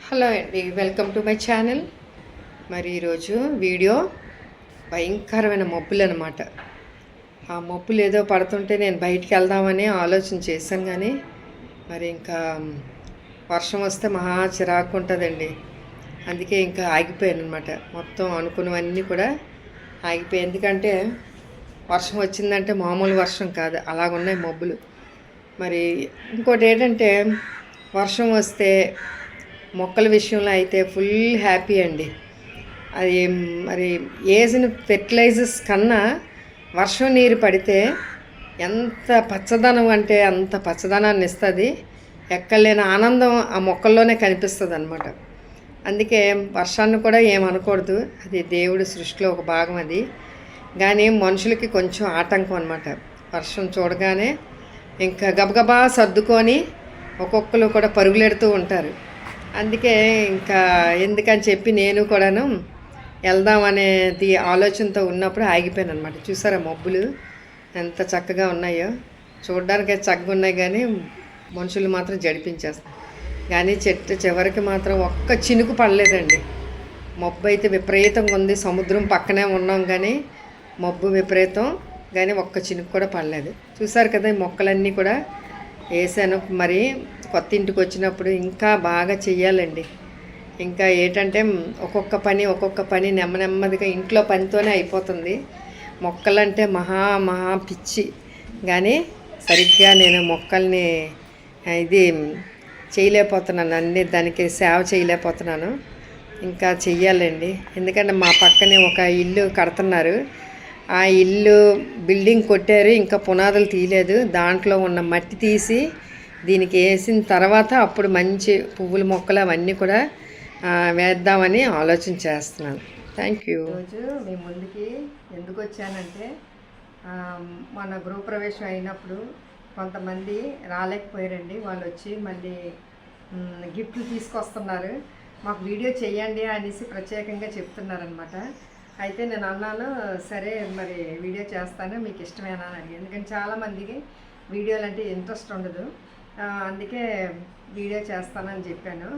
Hello అండి, welcome to my channel. మరి ఈరోజు వీడియో భయంకరమైన మబ్బులు అనమాట. ఆ మబ్బులు ఏదో పడుతుంటే నేను బయటికి వెళ్దామని ఆలోచన చేశాను, కానీ మరి ఇంకా వర్షం వస్తే మహా చిరాకు ఉంటుందండి. అందుకే ఇంకా ఆగిపోయాను అనమాట. మొత్తం అనుకున్నవన్నీ కూడా ఆగిపోయాయి. ఎందుకంటే వర్షం వచ్చిందంటే మామూలు వర్షం కాదు, అలాగున్నాయి మబ్బులు. మరి ఇంకోటి ఏంటంటే వర్షం వస్తే మొక్కల విషయంలో అయితే ఫుల్ హ్యాపీ అండి. అది మరి వేసిన ఫెర్టిలైజర్స్ కన్నా వర్షం నీరు పడితే ఎంత పచ్చదనం అంటే అంత పచ్చదనాన్ని ఇస్తుంది. ఎక్కడలేని ఆనందం ఆ మొక్కల్లోనే కనిపిస్తుంది అనమాట. అందుకే వర్షాన్ని కూడా ఏమనకూడదు, అది దేవుడి సృష్టిలో ఒక భాగం. అది కానీ మనుషులకి కొంచెం ఆటంకం అనమాట. వర్షం చూడగానే ఇంకా గబగబా సర్దుకొని ఒక్కొక్కరు కూడా పరుగులెడుతూ ఉంటారు. అందుకే ఇంకా ఎందుకని చెప్పి నేను కూడాను వెళ్దామనేది ఆలోచనతో ఉన్నప్పుడు ఆగిపోయాను అనమాట. చూసారా మబ్బులు ఎంత చక్కగా ఉన్నాయో, చూడడానికి చక్కగా ఉన్నాయి, కానీ మనుషులు మాత్రం జడిపించేస్తారు. కానీ చెట్టు చివరికి మాత్రం ఒక్క చినుకు పడలేదండి. మబ్బు అయితే విపరీతంగా ఉంది. సముద్రం పక్కనే ఉన్నాం, కానీ మబ్బు విపరీతం, కానీ ఒక్క చినుకు కూడా పడలేదు. చూసారు కదా, ఈ మొక్కలన్నీ కూడా వేసాను. మరి కొత్త ఇంటికి వచ్చినప్పుడు ఇంకా బాగా చెయ్యాలండి. ఇంకా ఏంటంటే ఒక్కొక్క పని నెమ్మదిగా ఇంట్లో పనితోనే అయిపోతుంది. మొక్కలంటే మహా పిచ్చి, కానీ సరిగ్గా నేను మొక్కల్ని ఇది చేయలేకపోతున్నాను, అన్నీ దానికి సేవ చేయలేకపోతున్నాను. ఇంకా చెయ్యాలండి. ఎందుకంటే మా పక్కనే ఒక ఇల్లు కడుతున్నారు. ఆ ఇల్లు బిల్డింగ్ కొట్టారు, ఇంకా పునాదులు తీయలేదు. దాంట్లో ఉన్న మట్టి తీసి దీనికి వేసిన తర్వాత అప్పుడు మంచి పువ్వుల మొక్కలు అవన్నీ కూడా వేద్దామని ఆలోచన చేస్తున్నాను. Thank you. రోజు మీ ముందుకి ఎందుకు వచ్చానంటే, మన గృహప్రవేశం అయినప్పుడు కొంతమంది రాలేకపోయారండి. వాళ్ళు వచ్చి మళ్ళీ గిఫ్ట్లు తీసుకొస్తున్నారు. మాకు వీడియో చేయండి అనేసి ప్రత్యేకంగా చెప్తున్నారనమాట. అయితే నేను అన్నాను, సరే మరి వీడియో చేస్తాను, మీకు ఇష్టమేనా అని. ఎందుకంటే చాలామందికి వీడియోలు అంటే ఇంట్రెస్ట్ ఉండదు, అందుకే వీడియో చేస్తానని చెప్పాను.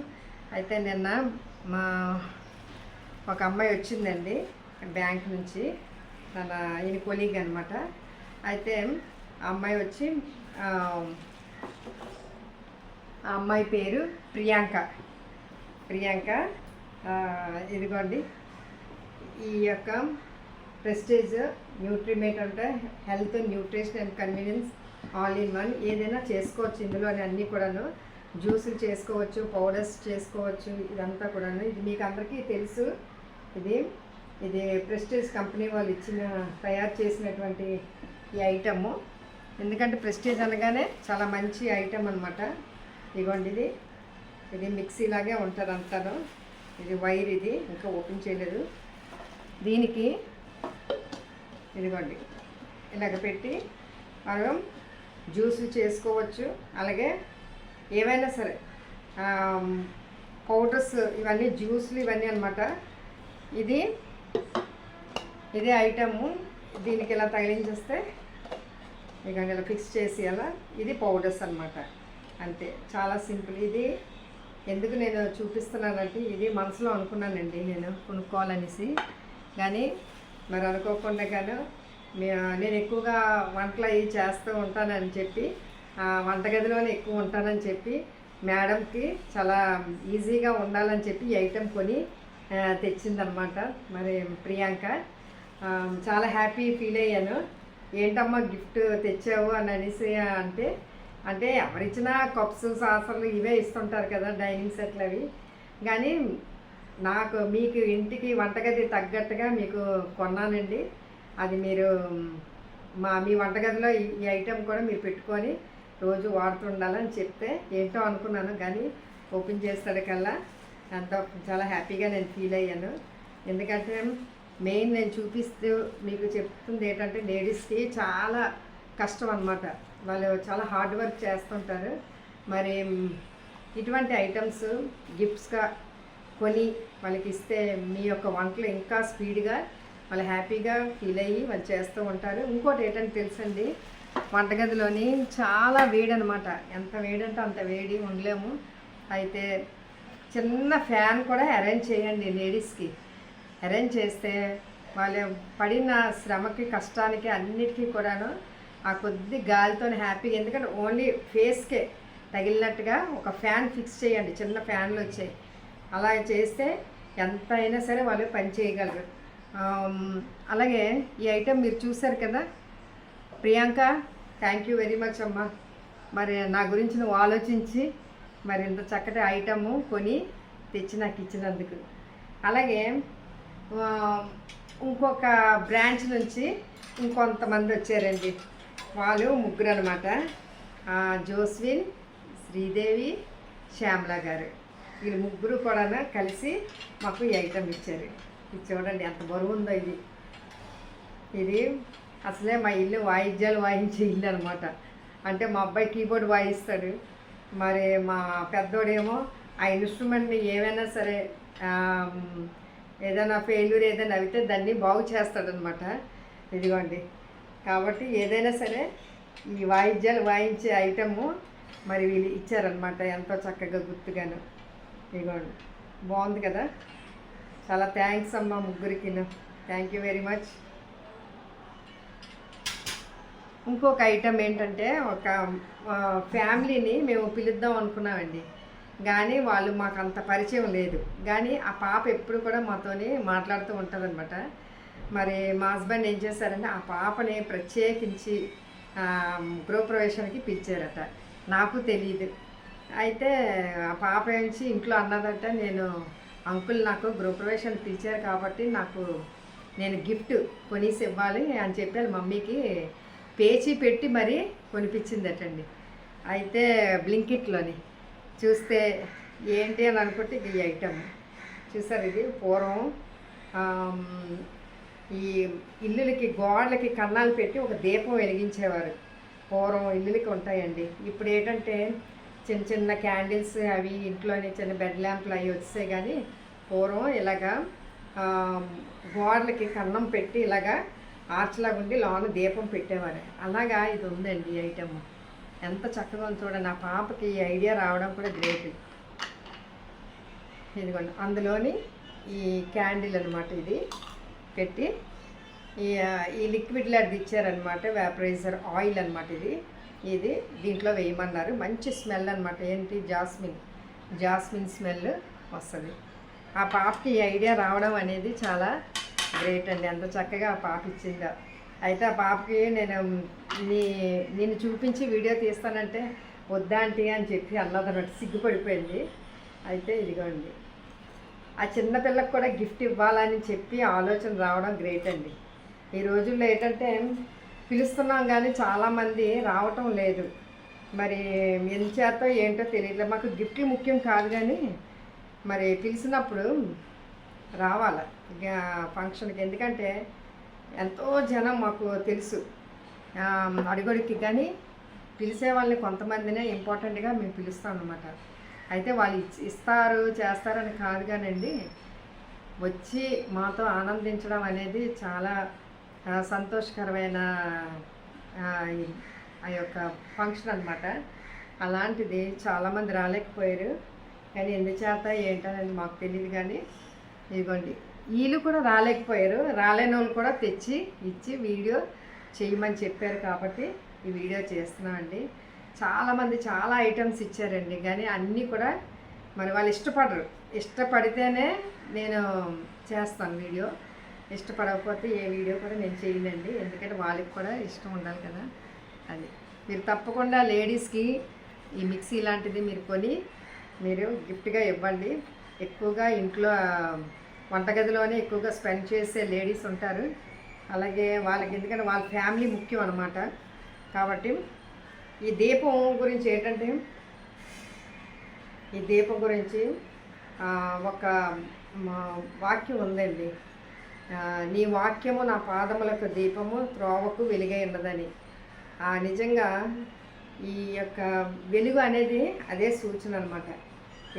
అయితే నిన్న మా ఒక అమ్మాయి వచ్చిందండి బ్యాంక్ నుంచి, తన ఈయన కొలీగ్ అనమాట. అయితే ఆ అమ్మాయి వచ్చి, ఆ అమ్మాయి పేరు ప్రియాంక. ఇదిగోండి, ఈ యొక్క ప్రెస్టేజ్ న్యూట్రిమేట్ అంటే health, nutrition and convenience all in one. ఏదైనా చేసుకోవచ్చు ఇందులో అన్నీ కూడాను. జ్యూసులు చేసుకోవచ్చు, పౌడర్స్ చేసుకోవచ్చు, ఇదంతా కూడాను. ఇది మీకు అందరికీ తెలుసు. ఇది ప్రెస్టేజ్ కంపెనీ వాళ్ళు తయారు చేసినటువంటి ఈ ఐటము. ఎందుకంటే ప్రెస్టేజ్ అనగానే చాలా మంచి ఐటమ్ అనమాట. ఇదిగోండి, ఇది మిక్సీ లాగే ఉంటుంది అంతాను. ఇది వైర్, ఇది ఇంకా ఓపెన్ చేయలేదు. దీనికి ఇదిగోండి ఇలాగ పెట్టి మనం జ్యూసులు చేసుకోవచ్చు, అలాగే ఏవైనా సరే పౌడర్స్, ఇవన్నీ జ్యూసులు ఇవన్నీ అనమాట. ఇది ఐటము. దీనికి ఇలా తగిలించేస్తే ఇక ఇలా ఫిక్స్ చేసి అలా, ఇది పౌడర్స్ అనమాట. అంతే, చాలా సింపుల్. ఇది ఎందుకు నేను చూపిస్తున్నానంటే, ఇది మనసులో అనుకున్నానండి నేను కొనుక్కోవాలనేసి, కానీ మరి అనుకోకుండా గాను నేను ఎక్కువగా వంటలు అవి చేస్తూ ఉంటానని చెప్పి, వంటగదిలోనే ఎక్కువ ఉంటానని చెప్పి మేడంకి చాలా ఈజీగా ఉండాలని చెప్పి ఈ ఐటెం కొని తెచ్చిందనమాట మరి ప్రియాంక. చాలా హ్యాపీ ఫీల్ అయ్యాను. ఏంటమ్మా గిఫ్ట్ తెచ్చావు అని అనేసి అంటే ఎవరిచ్చినా కప్స్, సాసర్లు ఇవే ఇస్తుంటారు కదా, డైనింగ్ సెట్లు అవి. కానీ మీకు ఇంటికి వంటగది తగ్గట్టుగా మీకు కొన్నానండి. అది మీరు మీ వంటగదిలో ఈ ఐటెం కూడా మీరు పెట్టుకొని రోజు వాడుతుండాలని చెప్తే ఏంటో అనుకున్నాను, కానీ ఓపెన్ చేస్తాడికల్లా ఎంతో చాలా హ్యాపీగా నేను ఫీల్ అయ్యాను. ఎందుకంటే మెయిన్ నేను చూపిస్తూ మీకు చెప్తుంది ఏంటంటే, లేడీస్కి చాలా కష్టం అనమాట. వాళ్ళు చాలా హార్డ్ వర్క్ చేస్తుంటారు. మరి ఇటువంటి ఐటమ్స్ గిఫ్ట్స్గా కొని వాళ్ళకి ఇస్తే మీ యొక్క వంటలు ఇంకా స్పీడ్గా వాళ్ళు హ్యాపీగా ఫీల్ అయ్యి వాళ్ళు చేస్తూ ఉంటారు. ఇంకోటి ఏంటంటే తెలుసండి, వంటగదిలోని చాలా వేడి అనమాట. ఎంత వేడి అంటే అంత వేడి ఉండలేము. అయితే చిన్న ఫ్యాన్ కూడా అరేంజ్ చేయండి లేడీస్కి. అరేంజ్ చేస్తే వాళ్ళు పడిన శ్రమకి కష్టానికి అన్నిటికీ కూడాను ఆ కొద్ది గాలితో హ్యాపీగా, ఎందుకంటే ఓన్లీ ఫేస్కే తగిలినట్టుగా ఒక ఫ్యాన్ ఫిక్స్ చేయండి. చిన్న ఫ్యాన్లు వచ్చాయి, అలా చేస్తే ఎంత అయినా సరే వాళ్ళు పని చేయగలరు. అలాగే ఈ ఐటెం మీరు చూసారు కదా Priyanka, thank you very much అమ్మా. మరి నా గురించి నువ్వు ఆలోచించి మరి ఇంత చక్కటి ఐటము కొని తెచ్చి నాకు ఇచ్చినందుకు. అలాగే ఇంకొక బ్రాంచ్ నుంచి ఇంకొంతమంది వచ్చారండి. వాళ్ళు ముగ్గురు అనమాట, జోస్విన్, శ్రీదేవి, శ్యామల గారు. వీళ్ళు ముగ్గురు కూడా కలిసి మాకు ఈ ఐటమ్ ఇచ్చారు. ఇది చూడండి ఎంత బరువు ఉందో. ఇది అసలే మా ఇల్లు వాయిద్యాలు వాయించే ఇల్లు అనమాట. అంటే మా అబ్బాయి కీబోర్డ్ వాయిస్తాడు, మరి మా పెద్దోడేమో ఆ ఇన్స్ట్రుమెంట్ని ఏమైనా సరే ఏదైనా ఫెయిల్యూర్ ఏదైనా అయితే దాన్ని బాగు చేస్తాడనమాట. ఇదిగోండి, కాబట్టి ఏదైనా సరే ఈ వాయిద్యాలు వాయించే ఐటము మరి వీళ్ళు ఇచ్చారనమాట, ఎంతో చక్కగా గుర్తుగాను. ఇదిగోండి, బాగుంది కదా. చాలా థ్యాంక్స్ అమ్మ ముగ్గురికి, థ్యాంక్ యూ వెరీ మచ్. ఇంకొక ఐటమ్ ఏంటంటే, ఒక ఫ్యామిలీని మేము పిలుద్దాం అనుకున్నామండి, కానీ వాళ్ళు మాకు అంత పరిచయం లేదు. కానీ ఆ పాప ఎప్పుడు కూడా మాతోని మాట్లాడుతూ ఉంటుందన్నమాట. మరి మా హస్బెండ్ ఏం చేశారంటే ఆ పాపని ప్రత్యేకించి గృహప్రవేశానికి పిలిచారట. నాకు తెలియదు. అయితే ఆ పాప నుంచి ఇంట్లో అన్నదట, నేను అంకుల్ నాకు గృహప్రవేశానికి పిలిచారు కాబట్టి నేను గిఫ్ట్ కొనిసి ఇవ్వాలి అని చెప్పి మమ్మీకి పేచీ పెట్టి మరీ కొనిపించిందటండి. అయితే బ్లింకిట్లోని చూస్తే ఏంటి అని అనుకుంటే ఈ ఐటమ్ చూసారు. ఇది పూర్వం ఈ ఇల్లులకి గోడలకి కన్నాలు పెట్టి ఒక దీపం వెలిగించేవారు. పూర్వం ఇల్లులకి ఉంటాయండి. ఇప్పుడు ఏంటంటే చిన్న చిన్న క్యాండిల్స్ అవి ఇంట్లోనే చిన్న బెడ్ ల్యాంప్లు అవి వచ్చాయి. కానీ పూర్వం ఇలాగా గోడలకి కన్నం పెట్టి ఇలాగా ఆర్చ్లాగా ఉండి లోన దీపం పెట్టేవారు. అలాగా ఇది ఉందండి ఈ ఐటమ్. ఎంత చక్కగా ఉంది చూడండి. నా పాపకి ఈ ఐడియా రావడం కూడా గ్రేట్. ఇదిగోండి, అందులోని ఈ క్యాండిల్ అనమాట. ఇది పెట్టి ఈ లిక్విడ్ లాంటిది ఇచ్చారనమాట, వ్యాపరైజర్ ఆయిల్ అనమాట. ఇది దీంట్లో వేయమన్నారు. మంచి స్మెల్ అనమాట. ఏంటి, జాస్మిన్ స్మెల్ వస్తుంది. ఆ పాపకి ఈ ఐడియా రావడం అనేది చాలా గ్రేట్ అండి. ఎంత చక్కగా ఆ పాప ఇచ్చిందో. అయితే ఆ పాపకి నేను చూపించి వీడియో తీస్తానంటే వద్దా ఆంటీ అని చెప్పి అన్నదన్నట్టు సిగ్గుపడిపోయింది. అయితే ఇదిగోండి, ఆ చిన్నపిల్లకి కూడా గిఫ్ట్ ఇవ్వాలని చెప్పి ఆలోచన రావడం గ్రేట్ అండి. ఈ రోజుల్లో ఏంటంటే పిలుస్తున్నాం కానీ చాలామంది రావటం లేదు. మరి ఎంచేతో ఏంటో తెలియట్లేదు. మాకు గిఫ్ట్లు ముఖ్యం కాదు, కానీ మరి పిలిచినప్పుడు రావాలి ఫంక్షన్కి. ఎందుకంటే ఎంతో జనం మాకు తెలుసు అడుగడికి, కానీ పిలిచే వాళ్ళని కొంతమందినే ఇంపార్టెంట్గా మేము పిలుస్తాం అన్నమాట. అయితే వాళ్ళు ఇస్తారు చేస్తారని కాదు కానండి, వచ్చి మాతో ఆనందించడం అనేది చాలా సంతోషకరమైన ఆ యొక్క ఫంక్షన్ అనమాట. అలాంటిది చాలామంది రాలేకపోయారు. కానీ ఎందుచేత ఏంటనేది మాకు తెలియదు. కానీ ఇదిగోండి, వీళ్ళు కూడా రాలేకపోయారు. రాలేని వాళ్ళు కూడా తెచ్చి ఇచ్చి వీడియో చేయమని చెప్పారు కాబట్టి ఈ వీడియో చేస్తున్నామండి. చాలామంది చాలా ఐటమ్స్ ఇచ్చారండి, కానీ అన్నీ కూడా మరి వాళ్ళు ఇష్టపడితేనే నేను చేస్తాను వీడియో. ఇష్టపడకపోతే ఏ వీడియో కూడా నేను చేయనండి. ఎందుకంటే వాళ్ళకి కూడా ఇష్టం ఉండాలి కదా. అది మీరు తప్పకుండా లేడీస్కి ఈ మిక్సీ లాంటిది మీరు కొని మీరు గిఫ్ట్గా ఇవ్వండి. ఎక్కువగా ఇంట్లో వంటగదిలోనే ఎక్కువగా స్పెండ్ చేసే లేడీస్ ఉంటారు. అలాగే వాళ్ళకి, ఎందుకంటే వాళ్ళ ఫ్యామిలీ ముఖ్యం అన్నమాట. కాబట్టి ఈ దీపం గురించి ఏంటంటే, ఈ దీపం గురించి ఒక వాక్యం ఉందండి. నీ వాక్యము నా పాదములకు దీపము, త్రోవకు వెలుగై ఉన్నదని. నిజంగా ఈ యొక్క వెలుగు అనేది అదే సూచన అనమాట.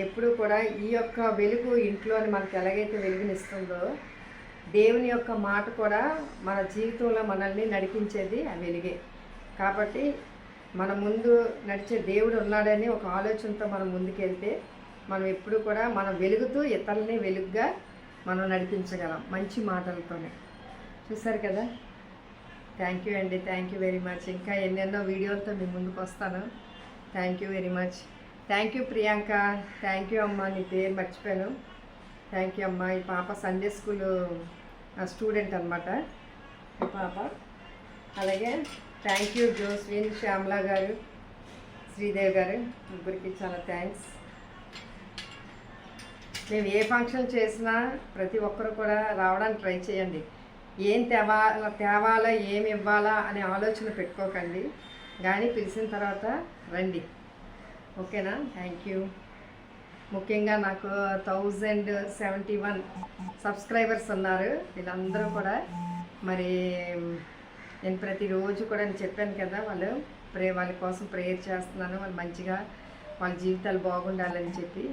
ఎప్పుడు కూడా ఈ యొక్క వెలుగు ఇంట్లోని మనకు ఎలాగైతే వెలుగునిస్తుందో, దేవుని యొక్క మాట కూడా మన జీవితంలో మనల్ని నడిపించేది ఆ వెలుగే. కాబట్టి మన ముందు నడిచే దేవుడు ఉన్నాడని ఒక ఆలోచనతో మనం ముందుకెళ్తే మనం ఎప్పుడు కూడా మనం వెలుగుతూ ఇతరులని వెలుగుగా మనం నడిపించగలం మంచి మాటలతోనే. చూసారు కదా. థ్యాంక్ యూ అండి, థ్యాంక్ యూ వెరీ మచ్. ఇంకా ఎన్నెన్నో వీడియోలతో మీ ముందుకు వస్తాను. Thank you very much. Thank you Priyanka, thank you అమ్మ, నీ పేరు మర్చిపోయాను. థ్యాంక్ యూ అమ్మ. ఈ పాప సండే స్కూల్ స్టూడెంట్ అనమాట ఈ పాప. అలాగే థ్యాంక్ యూ జోస్విన్, శ్యామలా గారు, శ్రీదేవి గారు, ముగ్గురికి చాలా థ్యాంక్స్. మేము ఏ ఫంక్షన్ చేసినా ప్రతి ఒక్కరు కూడా రావడానికి ట్రై చేయండి. ఏం తేవాలా ఏమి ఇవ్వాలా అనే ఆలోచన పెట్టుకోకండి, కానీ పిలిచిన తర్వాత రండి. ఓకేనా. Thank you. ముఖ్యంగా నాకు 1071 సబ్స్క్రైబర్స్ ఉన్నారు. వీళ్ళందరూ కూడా మరి నేను ప్రతిరోజు కూడా నేను చెప్పాను కదా, వాళ్ళ కోసం ప్రేయర్ చేస్తున్నాను. వాళ్ళు మంచిగా వాళ్ళ జీవితాలు బాగుండాలని చెప్పి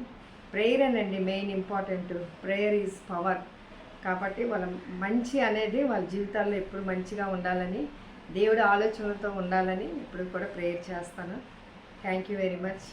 ప్రేయరేనండి main important. Prayer is power. కాబట్టి వాళ్ళ మంచి అనేది వాళ్ళ జీవితాల్లో ఎప్పుడు మంచిగా ఉండాలని, దేవుడి ఆలోచనలతో ఉండాలని ఎప్పుడు కూడా ప్రేయర్ చేస్తాను. Thank you very much.